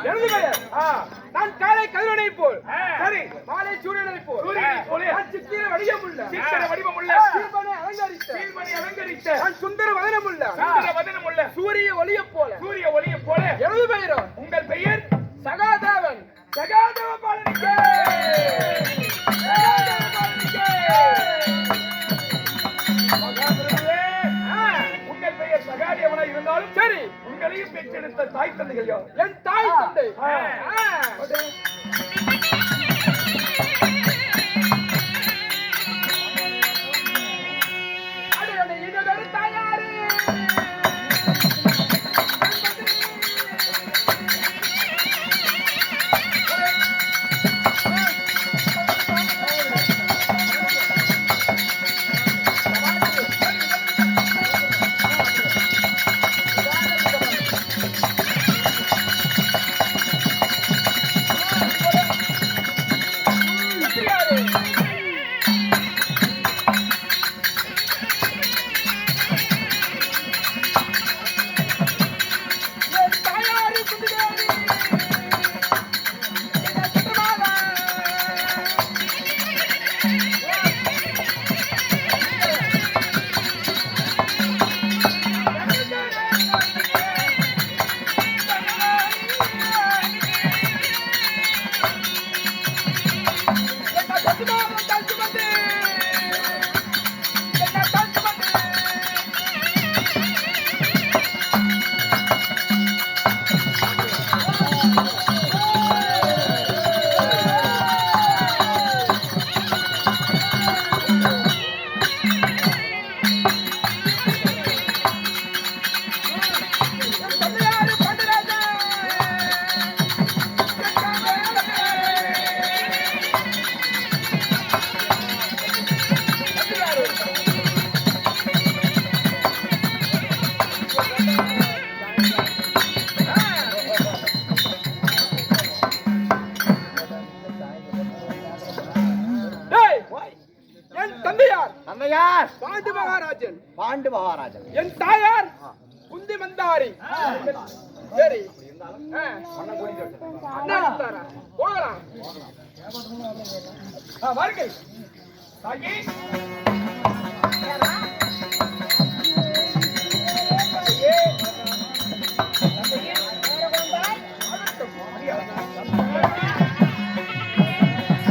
எனது பெயர் நான் காலை கதிரவனை போல் சரி மாலை சூரியனை போல் நான் சித்திர வடிவமுள்ள சீல்மணி அலங்கரித்த நான் சுந்தர வதனமுள்ள சூரிய ஒளியை போல எனது பெயரோ உங்கள் பெயர் சகாதேவன் பாலனிக்கே உங்கள் பெயர் சகாதேவனா இருந்தாலும் சரி உங்களையும் பெற்றெடுத்த தாய் தந்தைகள் என் தாய் தந்தை பாண்டு மகாராஜன் என் தாயார் குந்தி மந்தாரி சரி போகலாம் வாருங்கள்